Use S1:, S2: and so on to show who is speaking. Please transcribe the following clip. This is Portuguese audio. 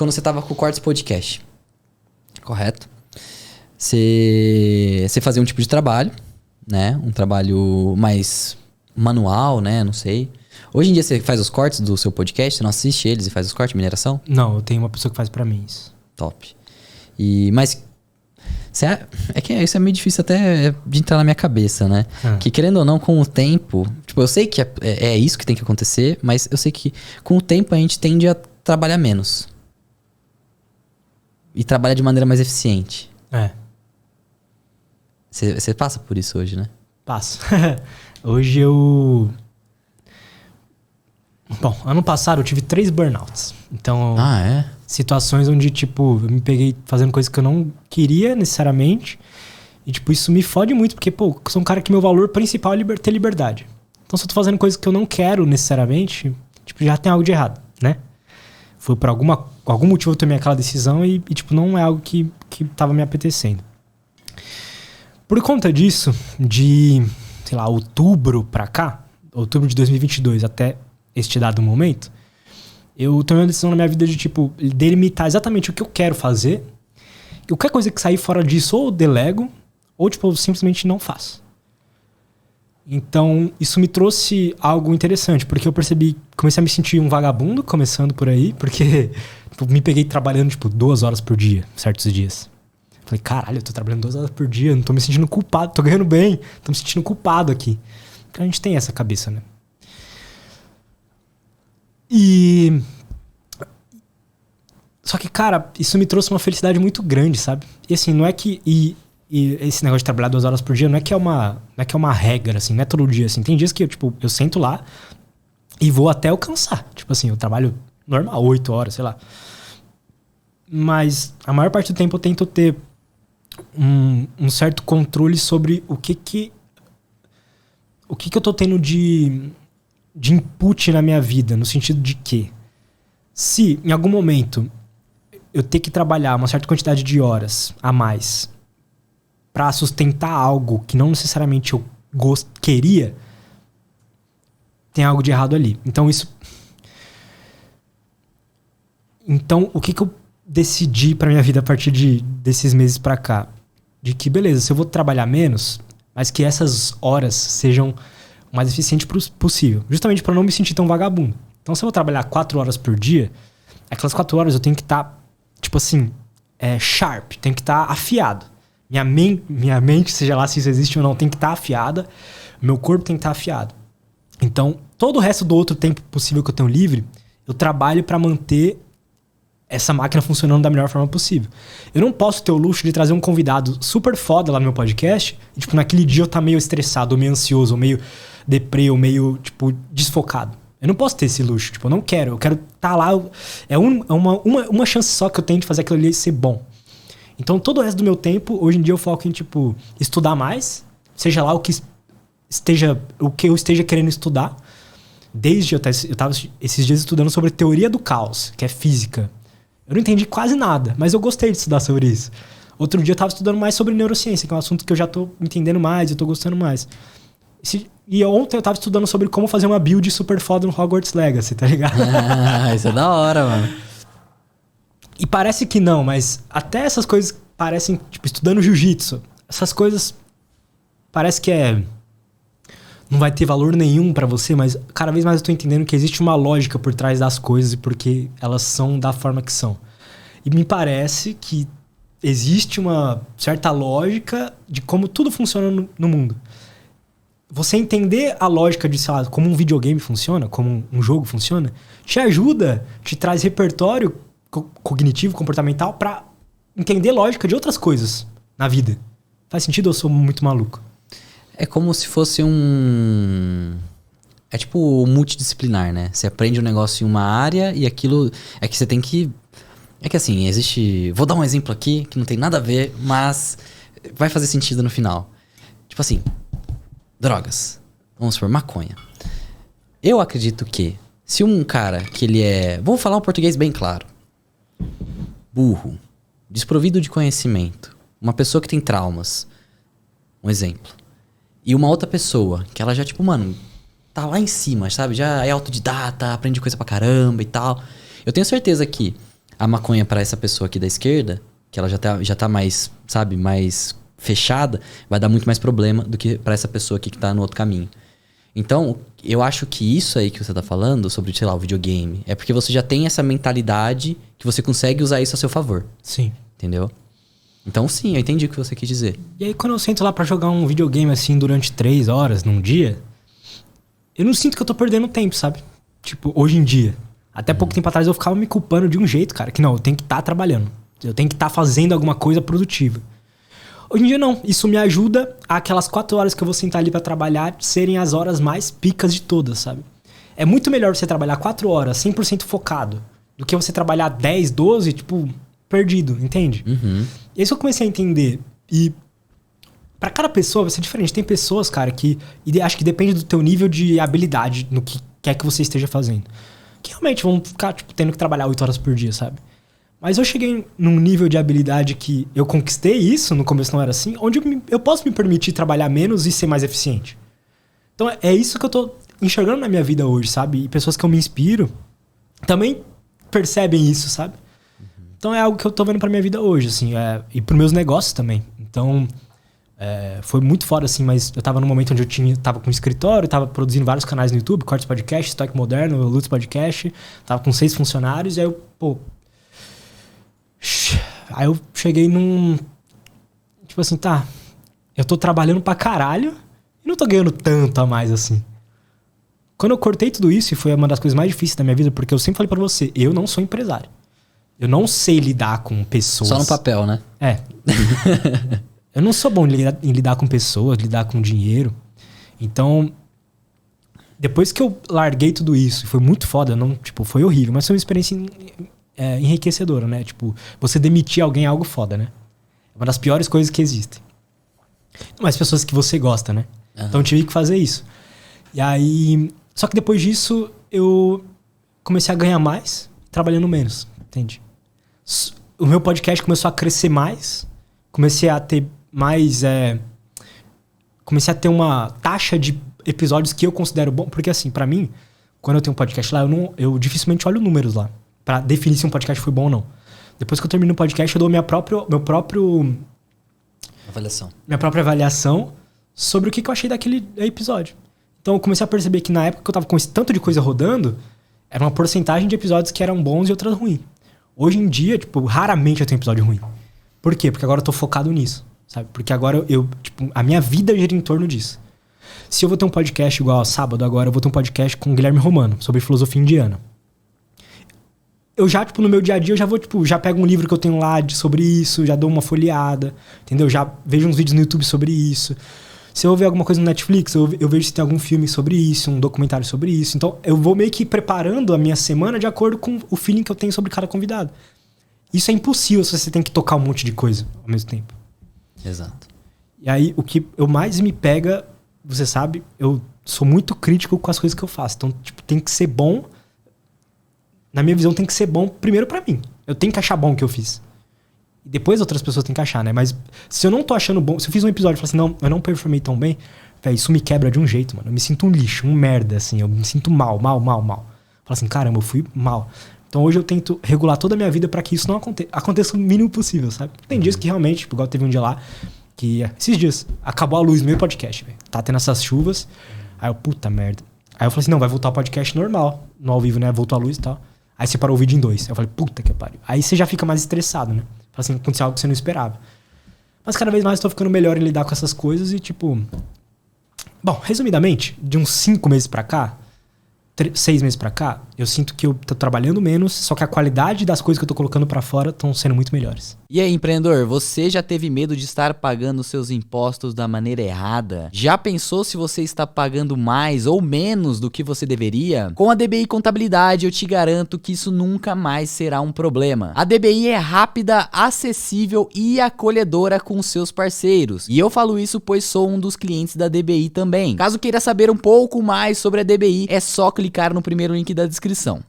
S1: quando você tava com o Cortes Podcast, correto? Você fazia um tipo de trabalho, né? Um trabalho mais manual, né? Não sei. Hoje em dia você faz os cortes do seu podcast? Você não assiste eles e faz os cortes de mineração?
S2: Não, eu tenho uma pessoa que faz pra mim isso.
S1: Top. Mas é que isso é meio difícil até de entrar na minha cabeça, né? Que querendo ou não, com o tempo... Tipo, eu sei que é isso que tem que acontecer, mas eu sei que com o tempo a gente tende a trabalhar menos. E trabalhar de maneira mais eficiente. Você passa por isso hoje, né?
S2: Passo. Hoje eu... Bom, ano passado eu tive 3 burnouts. Então... Situações onde, tipo, eu me peguei fazendo coisas que eu não queria necessariamente. E, tipo, isso me fode muito, porque, pô, eu sou um cara que meu valor principal é ter liberdade. Então, se eu tô fazendo coisas que eu não quero necessariamente, tipo, já tem algo de errado, né? Foi por algum motivo eu tomei aquela decisão e, tipo, não é algo que tava me apetecendo. Por conta disso, de, sei lá, outubro pra cá, outubro de 2022 até este dado momento, eu tomei uma decisão na minha vida de, tipo, delimitar exatamente o que eu quero fazer. E qualquer coisa que sair fora disso, ou eu delego, ou, tipo, eu simplesmente não faço. Então, isso me trouxe algo interessante, porque eu comecei a me sentir um vagabundo, começando por aí, porque tipo, me peguei trabalhando, tipo, 2 horas por dia, certos dias. Falei, caralho, eu tô trabalhando 2 horas por dia, não tô me sentindo culpado, tô ganhando bem, tô me sentindo culpado aqui. Porque a gente tem essa cabeça, né? Só que, cara, isso me trouxe uma felicidade muito grande, sabe? E assim, não é que... E esse negócio de trabalhar 2 horas por dia não é que é uma regra, assim, não é todo dia, assim. Tem dias que eu sento lá e vou até eu cansar. Tipo assim, eu trabalho normal, 8 horas, sei lá. Mas a maior parte do tempo eu tento ter um certo controle sobre o que eu tô tendo de input na minha vida, no sentido de que se em algum momento eu ter que trabalhar uma certa quantidade de horas a mais pra sustentar algo que não necessariamente eu queria, tem algo de errado ali. Então, o que eu decidi pra minha vida a partir desses meses pra cá? De que, beleza, se eu vou trabalhar menos, mas que essas horas sejam o mais eficiente possível. Justamente pra não me sentir tão vagabundo. Então, se eu vou trabalhar 4 horas por dia, aquelas 4 horas eu tenho que estar, tipo assim, sharp, tenho que estar afiado. Minha mente, seja lá se isso existe ou não, tem que estar afiada. Meu corpo tem que estar afiado. Então, todo o resto do outro tempo possível que eu tenho livre, eu trabalho pra manter essa máquina funcionando da melhor forma possível. Eu não posso ter o luxo de trazer um convidado super foda lá no meu podcast e, tipo, naquele dia eu tá meio estressado, ou meio ansioso, ou meio deprê, ou meio, tipo, desfocado. Eu não posso ter esse luxo, tipo, eu não quero. Eu quero estar lá, é uma chance só que eu tenho de fazer aquilo ali ser bom. Então, todo o resto do meu tempo, hoje em dia eu foco em, tipo, estudar mais, seja lá o que eu esteja querendo estudar. Eu tava esses dias estudando sobre teoria do caos, que é física. Eu não entendi quase nada, mas eu gostei de estudar sobre isso. Outro dia eu tava estudando mais sobre neurociência, que é um assunto que eu já tô entendendo mais, eu tô gostando mais. E ontem eu tava estudando sobre como fazer uma build super foda no Hogwarts Legacy, tá ligado?
S1: Isso é da hora, mano.
S2: E parece que não, mas até essas coisas parecem, tipo, estudando jiu-jitsu. Essas coisas parece que não vai ter valor nenhum pra você, mas cada vez mais eu tô entendendo que existe uma lógica por trás das coisas e porque elas são da forma que são. E me parece que existe uma certa lógica de como tudo funciona no mundo. Você entender a lógica de, sei lá, como um videogame funciona, como um jogo funciona, te ajuda, te traz repertório cognitivo, comportamental pra entender lógica de outras coisas na vida. Faz sentido ou eu sou muito maluco?
S1: É como se fosse é tipo multidisciplinar, né? Você aprende um negócio em uma área e aquilo... É que você tem que... É que assim, existe... Vou dar um exemplo aqui que não tem nada a ver, mas vai fazer sentido no final. Tipo assim, drogas. Vamos supor, maconha. Eu acredito que se um cara que ele é... Vou falar um português bem claro. Burro. Desprovido de conhecimento. Uma pessoa que tem traumas. Um exemplo. E uma outra pessoa, que ela já, tipo, mano, tá lá em cima, sabe? Já é autodidata, aprende coisa pra caramba e tal. Eu tenho certeza que a maconha pra essa pessoa aqui da esquerda, que ela já tá mais, sabe, mais fechada, vai dar muito mais problema do que pra essa pessoa aqui que tá no outro caminho. Então, eu acho que isso aí que você tá falando, sobre, sei lá, o videogame, é porque você já tem essa mentalidade que você consegue usar isso a seu favor.
S2: Sim.
S1: Entendeu? Então, sim, eu entendi o que você quis dizer.
S2: E aí, quando eu sento lá pra jogar um videogame assim durante 3 horas num dia, eu não sinto que eu tô perdendo tempo, sabe? Tipo, hoje em dia. Até pouco tempo atrás eu ficava me culpando de um jeito, cara, que não, eu tenho que estar trabalhando. Eu tenho que estar fazendo alguma coisa produtiva. Hoje em dia não, isso me ajuda a aquelas 4 horas que eu vou sentar ali pra trabalhar serem as horas mais picas de todas, sabe? É muito melhor você trabalhar 4 horas 100% focado do que você trabalhar 10, 12, tipo, perdido, entende? E isso eu comecei a entender. E pra cada pessoa vai ser diferente. Tem pessoas, cara, que acho que depende do teu nível de habilidade no que quer que você esteja fazendo. Que realmente vão ficar, tipo, tendo que trabalhar 8 horas por dia, sabe? Mas eu cheguei num nível de habilidade que eu conquistei isso, no começo não era assim, onde eu posso me permitir trabalhar menos e ser mais eficiente. Então é isso que eu tô enxergando na minha vida hoje, sabe? E pessoas que eu me inspiro também percebem isso, sabe? Então é algo que eu tô vendo pra minha vida hoje, assim, e pros meus negócios também. Então foi muito foda, assim, mas eu tava num momento onde eu tava com um escritório, tava produzindo vários canais no YouTube, Cortes Podcast, Stoic Moderno, Lutz Podcast, tava com 6 funcionários, e aí eu, aí eu cheguei num... Tipo assim, tá, eu tô trabalhando pra caralho e não tô ganhando tanto a mais assim. Quando eu cortei tudo isso, e foi uma das coisas mais difíceis da minha vida, porque eu sempre falei pra você, eu não sou empresário. Eu não sei lidar com pessoas.
S1: Só no papel, né?
S2: Eu não sou bom em lidar com pessoas, lidar com dinheiro. Então, depois que eu larguei tudo isso, foi muito foda, não, tipo, foi horrível, mas foi uma experiência enriquecedora, né? Tipo, você demitir alguém é algo foda, né? É uma das piores coisas que existem. Mas pessoas que você gosta, né? Então eu tive que fazer isso. E aí... Só que depois disso, eu comecei a ganhar mais, trabalhando menos, entende? O meu podcast começou a crescer mais, comecei a ter mais... comecei a ter uma taxa de episódios que eu considero bom, porque assim, pra mim, quando eu tenho um podcast lá, eu dificilmente olho números lá, pra definir se um podcast foi bom ou não. Depois que eu termino o podcast, eu dou minha própria avaliação sobre o que eu achei daquele episódio. Então eu comecei a perceber que na época que eu tava com esse tanto de coisa rodando, era uma porcentagem de episódios que eram bons e outras ruins. Hoje em dia, tipo, raramente eu tenho episódio ruim. Por quê? Porque agora eu tô focado nisso, sabe? Porque agora tipo, a minha vida gira em torno disso. Se eu vou ter um podcast igual sábado agora, eu vou ter um podcast com o Guilherme Romano, sobre filosofia indiana. Eu já, tipo, no meu dia a dia, eu já vou, tipo, já pego um livro que eu tenho lá sobre isso, já dou uma folheada, entendeu? Já vejo uns vídeos no YouTube sobre isso. Se eu ver alguma coisa no Netflix, eu vejo se tem algum filme sobre isso, um documentário sobre isso. Então, eu vou meio que preparando a minha semana de acordo com o feeling que eu tenho sobre cada convidado. Isso é impossível se você tem que tocar um monte de coisa ao mesmo tempo.
S1: Exato.
S2: E aí, o que mais me pega, você sabe, eu sou muito crítico com as coisas que eu faço. Então, tipo, tem que ser bom. Na minha visão, tem que ser bom primeiro pra mim. Eu tenho que achar bom o que eu fiz. E depois outras pessoas têm que achar, né? Mas se eu não tô achando bom... Se eu fiz um episódio e falei assim, não, eu não performei tão bem, véio, isso me quebra de um jeito, mano. Eu me sinto um lixo, um merda, assim. Eu me sinto mal. Falo assim, caramba, eu fui mal. Então hoje eu tento regular toda a minha vida pra que isso não aconteça o mínimo possível, sabe? Tem dias que realmente, tipo, igual teve um dia lá, que esses dias, acabou a luz no meu podcast, velho. Tá tendo essas chuvas. Aí eu, puta merda. Aí eu falei assim, não, vai voltar o podcast normal. No ao vivo, né? Voltou a luz e tal. Aí você parou o vídeo em 2. Aí eu falei, puta que pariu. Aí você já fica mais estressado, né? Fala assim, aconteceu algo que você não esperava. Mas cada vez mais eu tô ficando melhor em lidar com essas coisas e tipo... Bom, resumidamente, de uns 5 meses pra cá, 6 meses pra cá, eu sinto que eu tô trabalhando menos, só que a qualidade das coisas que eu tô colocando pra fora estão sendo muito melhores.
S3: E aí, empreendedor, você já teve medo de estar pagando seus impostos da maneira errada? Já pensou se você está pagando mais ou menos do que você deveria? Com a DBI Contabilidade, eu te garanto que isso nunca mais será um problema. A DBI é rápida, acessível e acolhedora com seus parceiros. E eu falo isso pois sou um dos clientes da DBI também. Caso queira saber um pouco mais sobre a DBI, é só clicar no primeiro link da descrição.